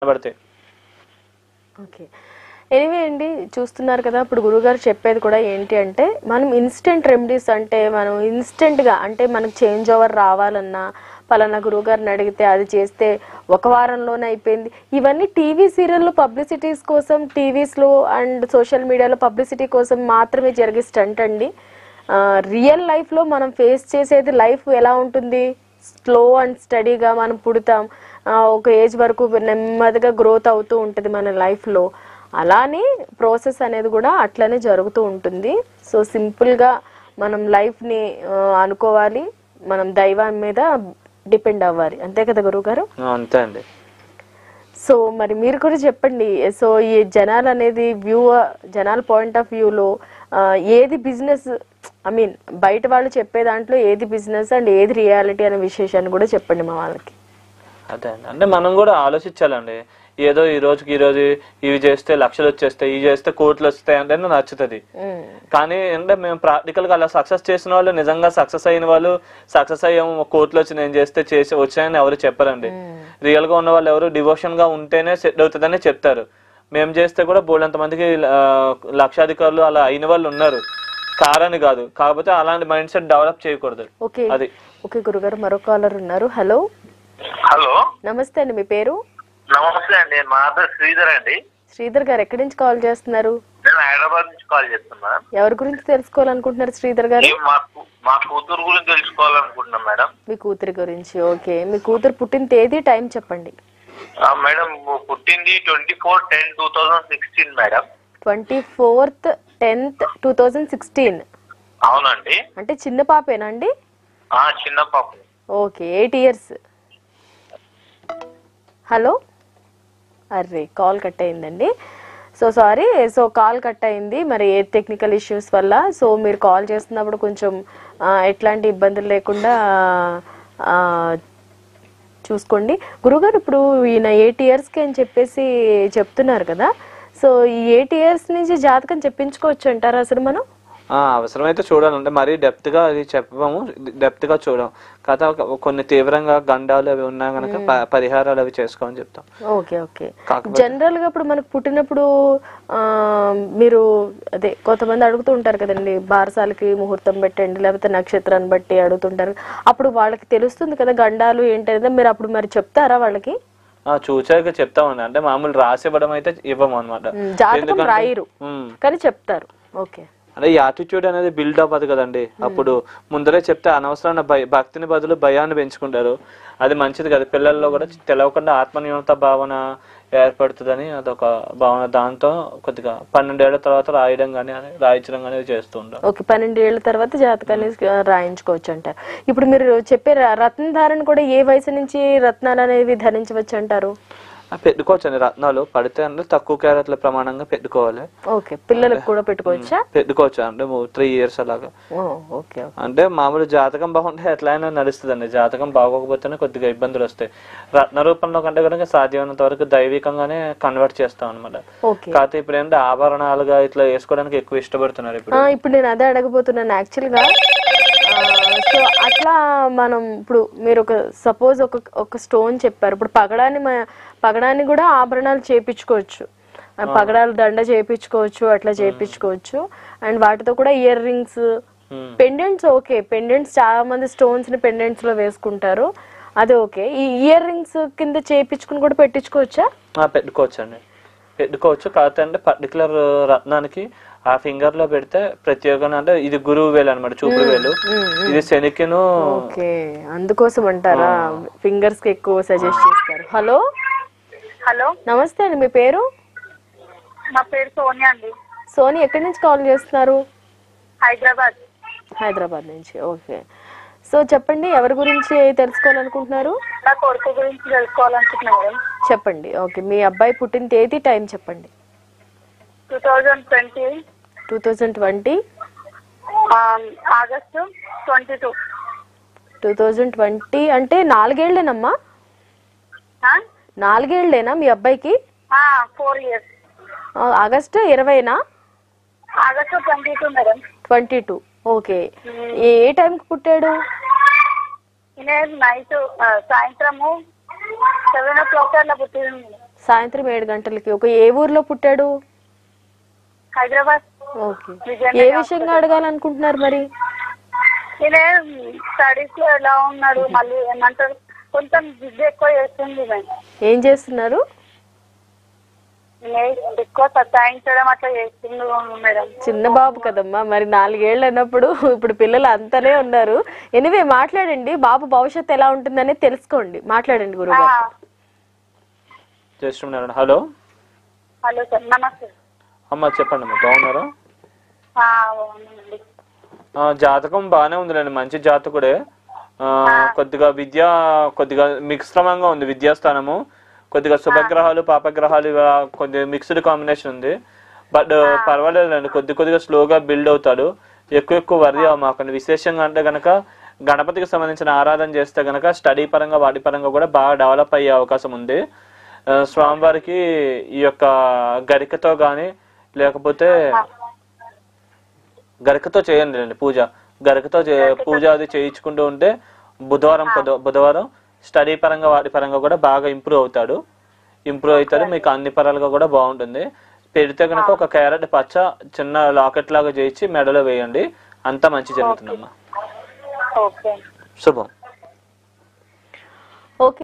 పడతాయి. Okay. Anyway అండి, చూస్తున్నారు కదా, ఇప్పుడు గురుగారు చెప్పేది కూడా ఏంటి అంటే, మనం ఇన్స్టెంట్ రెమెడీస్ అంటే మనం ఇన్స్టెంట్గా అంటే మనకు చేంజ్ ఓవర్ రావాలన్నా పలానా గురువుగారిని అడిగితే అది చేస్తే ఒక వారంలోనే అయిపోయింది. ఇవన్నీ టీవీ సీరియల్లో పబ్లిసిటీస్ కోసం, టీవీస్లో అండ్ సోషల్ మీడియాలో పబ్లిసిటీ కోసం మాత్రమే జరిగే స్టంట్ అండి. రియల్ లైఫ్లో మనం ఫేస్ చేసేది లైఫ్ ఎలా ఉంటుంది, స్లో అండ్ స్టడీగా మనం పుడతాం, ఒక ఏజ్ వరకు నెమ్మదిగా గ్రోత్ అవుతూ ఉంటుంది మన లైఫ్లో. అలానే ప్రాసెస్ అనేది కూడా అట్లనే జరుగుతూ ఉంటుంది. సో సింపుల్గా మనం లైఫ్ని అనుకోవాలి, మనం దైవం మీద డిపెండ్ అవ్వాలి, అంతే కదా గురువుగారు? అంతే అండి. సో మరి మీరు కూడా చెప్పండి. సో ఈ జనాలు అనేది జనాల పాయింట్ ఆఫ్ వ్యూలో ఏది బిజినెస్, ఐ మీన్ బయట వాళ్ళు చెప్పే దాంట్లో ఏది బిజినెస్ అండ్ ఏది రియాలిటీ అనే విశేషాన్ని కూడా చెప్పండి మా వాళ్ళకి. అదే అండి, అంటే మనం కూడా ఆలోచించాలండి. ఏదో ఈ రోజుకి ఇవి చేస్తే లక్షలు వచ్చేస్తాయి, ఇవి చేస్తే కోట్లు వస్తాయి అంటే నచ్చుతుంది. కానీ అంటే మేము ప్రాక్టికల్ గా అలా సక్సెస్ చేసిన వాళ్ళు, నిజంగా సక్సెస్ అయిన వాళ్ళు, సక్సెస్ అయ్యాము కోట్లు వచ్చి నేను చేస్తే వచ్చాయని ఎవరు చెప్పారండి. రియల్ గా ఉన్న వాళ్ళు ఎవరు డివోషన్ గా ఉంటేనే సెట్ అవుతుందని చెప్తారు. మేము చేస్తే కూడా బోల్డంత మందికి లక్షాధికారులు అలా అయిన వాళ్ళు ఉన్నారు, కారని కాదు. కాకపోతే అలాంటి మైండ్ సెట్ డెవలప్ చేయకూడదు. అది ఓకే గురుగారు, మరో కాలర్ ఉన్నారు. హలో. హలో, నమస్తే అండి, మీ పేరు? నమస్తే అండి, మా పేరు శ్రీధర్ అండి. శ్రీధర్ గారు ఎక్కడి నుంచి కాల్ చేస్తున్నారు? నేను హైదరాబాద్ నుంచి కాల్ చేస్తున్నా. ఎవరి గురించి తెలుసుకోవాలనుకుంటున్నారు శ్రీధర్ గారు? మా కూతురు గురించి తెలుసుకోవాలనుకుంటున్నాం మేడం. మీ కూతురి గురించి. ఓకే, మీ కూతురు పుట్టిన తేదీ, టైం చెప్పండి. మేడం పుట్టింది 24/10/2016 మేడం. 24/10/2016. అవునండి. అంటే చిన్న పాపేనా అండి? చిన్న పాప. Okay, 8 years. హలో. అర్రే, కాల్ కట్ అయిందండి. So sorry. So call cut అయింది, మరి ఏ టెక్నికల్ ఇష్యూస్ వల్ల. సో మీరు కాల్ చేస్తున్నప్పుడు కొంచెం ఎట్లాంటి ఇబ్బందులు లేకుండా చూసుకోండి. గురుగారు, ఇప్పుడు ఈయన 8 yearsకి అని చెప్పేసి చెప్తున్నారు కదా, సో ఈ 8 years నుంచి జాతకం చెప్పించుకోవచ్చు అంటారా అసలు మనం? అవసరమైతే చూడాలంటే మరీ డెప్త్ గా అది చెప్పము, డెప్త్ గా చూడం కదా. కొన్ని తీవ్రంగా గండాలు అవి ఉన్నా కనుక పరిహారాలు అవి చేసుకోమని చెప్తాం. Okay okay. జనరల్ గా ఇప్పుడు మనకు పుట్టినప్పుడు మీరు అదే కొంతమంది అడుగుతూ ఉంటారు కదండి, బారసాలకి ముహూర్తం పెట్టండి లేకపోతే నక్షత్రాన్ని బట్టి అడుగుతుంటారు. అప్పుడు వాళ్ళకి తెలుస్తుంది కదా గండాలు ఏంటనేది, మీరు అప్పుడు మరి చెప్తారా వాళ్ళకి? చూచాక చెప్తామండి. అంటే మామూలు రాసి ఇవ్వడం అయితే ఇవ్వము అనమాట. జాతకం రాయరు కానీ చెప్తారు. ఓకే. అంటే యాటిట్యూడ్ అనేది బిల్డ్ అవ్వదు కదండి. అప్పుడు ముందరే చెప్తే అనవసరమైన భక్తిని బదులు భయాన్ని పెంచుకుంటారు. అది మంచిది కదా. పిల్లల్లో కూడా తెలవకుండా ఆత్మన్యూనత భావన ఏర్పడుతుందని అదొక భావన. దాంతో కొద్దిగా 12 ఏళ్ల తర్వాత రాయడం కానీ రాయించడం కానీ చేస్తూ ఉంటారు. ఓకే, 12 ఏళ్ల తర్వాత జాతకాన్ని రాయించుకోవచ్చు అంటారు. ఇప్పుడు మీరు చెప్పే రత్న ధారణ కూడా ఏ వయసు నుంచి రత్నాలు అనేవి ధరించవచ్చు అంటారు? పెట్టుకోవచ్చు అండి. రత్నాలు పడితే అంటే తక్కువ క్యారెట్ల ప్రమాణంగా పెట్టుకోవాలి. ఓకే, పిల్లలకు కూడా పెట్టుకోవచ్చా? పెట్టుకోవచ్చు అంటే 3 years అలాగా. అంటే మామూలు జాతకం బాగుంటే ఎట్లయినా నడుస్తుంది అండి. జాతకం బాగోకపోతేనే కొద్దిగా ఇబ్బందులు వస్తాయి. రత్న రూపంలో కంటే కనుక సాధ్యమైనంత వరకు దైవికంగానే కన్వర్ట్ చేస్తాం అనమాట. కాకపోతే ఇప్పుడు ఏంటంటే ఆభరణాలుగా ఇట్లా వేసుకోవడానికి ఎక్కువ ఇష్టపడుతున్నారు ఇప్పుడు నేను అదే అడగబోతున్నాను యాక్చువల్ గా. సో అట్లా మనం ఇప్పుడు మీరు సపోజ్ ఒక స్టోన్ చెప్పారు. ఇప్పుడు పగడాన్ని కూడా ఆభరణాలు చేపించుకోవచ్చు, పగడాలు దండ చేపించుకోవచ్చు, అట్లా చేపించుకోవచ్చు. అండ్ వాటితో కూడా ear rings, pendants. Okay, pendants చాలా మంది స్టోన్స్ ని పెండెంట్స్ లో వేసుకుంటారు, అది ఓకే. ఈ ఇయర్ రింగ్స్ కింద చేపించుకుని కూడా పెట్టించుకోవచ్చా? పెట్టుకోవచ్చు అండి, పెట్టుకోవచ్చు. కాకపోతే అంటే పర్టికులర్ రత్నానికి ఆ ఫింగర్ లో పెడితే ప్రత్యేకంగా, అంటే ఇది గురువు వేలు అనమాట, చూపుడు వేలు. ఇది శనికిను. అందుకోసం అంటారా ఫింగర్స్ కి ఎక్కువ సజెస్ట్ చేస్తారు. హలో. హలో, నమస్తే అండి, మీ పేరు? నా పేరు సోనియా అండి. సోని, ఎక్కడి నుంచి కాల్ చేస్తున్నారు? హైదరాబాద్ నుంచి. ఓకే. సో చెప్పండి, ఎవరి గురించి తెలుసుకోవాలనుకుంటున్నారు? నా కొడుకు గురించి తెలుసుకోవాలనుకుంటున్నారు. చెప్పండి. ఓకే, మీ అబ్బాయి పుట్టిన తేదీ, టైం చెప్పండి. 2020 ఆగస్టు 22. 2020 అంటే 4 ఏళ్లేనమ్మా? 4 ఏళ్లేనా మీ అబ్బాయికి? 4 years. ఆగస్టు 20నా? August 22 madam. 22. ఓకే. ఏ టైంకి పుట్టాడు? నైట్ సాయంత్రము 7 o'clock అట్లా పుట్టింది. సాయంత్రం 7 గంటలకి. ఒక ఏ ఊర్లో పుట్టాడు? హైదరాబాద్. ఓకే. ఏ విషయంగా అడగాలనుకుంటున్నారు మరి? నేనే స్టడీస్ లో ఎలా ఉన్నాడు, మళ్ళీ ఏమంటారు కొంచెం బిజీ ఎక్కువ చేస్తుంది మేడం. ఏం చేస్తున్నారు? ఎక్కువ సతాయించడం అట్లా చేస్తుంది మేడం. చిన్న బాబు కదమ్మా, మరి 4 ఏళ్ళు అన్నప్పుడు ఇప్పుడు పిల్లలు అంతనే ఉన్నారు. ఎనివే మాట్లాడండి, బాబు భవిష్యత్తు ఎలా ఉంటుందని తెలుసుకోండి. మాట్లాడండి గురుగారు. చేస్తున్నారా? హలో హలో సార్, నమస్తే. అమ్మ చెప్పండి అమ్మా, బాగున్నారా? అవునండి. జాతకం బాగానే ఉందిలేండి, మంచి జాతకుడే. కొద్దిగా విద్య కొద్దిగా మిశ్రమంగా ఉంది, విద్యాస్థానము కొద్దిగా శుభగ్రహాలు పాపగ్రహాలు కొద్దిగా మిక్స్డ్ కాంబినేషన్ ఉంది. బట్ పర్వాలేదండి, కొద్దిగా స్లోగా బిల్డ్ అవుతాడు. ఎక్కువ వర్రీ అవ్వమాకండి. విశేషంగా అంటే గనక గణపతికి సంబంధించిన ఆరాధన చేస్తే గనక స్టడీ పరంగా వాటి పరంగా కూడా బాగా డెవలప్ అయ్యే అవకాశం ఉంది. స్వామివారికి ఈ యొక్క గరికతో కానీ లేకపోతే గరికతో చేయండి పూజ. గరికతో పూజ అది చేయించుకుంటూ ఉంటే బుధవారం స్టడీ పరంగా వాటి పరంగా కూడా బాగా ఇంప్రూవ్ అవుతాడు. మీకు అన్ని పరాలుగా కూడా బాగుంటుంది. పెడితే కనుక ఒక క్యారెట్ పచ్చ చిన్న లాకెట్ లాగా చేయించి మెడలో వేయండి, అంతా మంచి జరుగుతుందమ్మా. శుభం. ఓకే.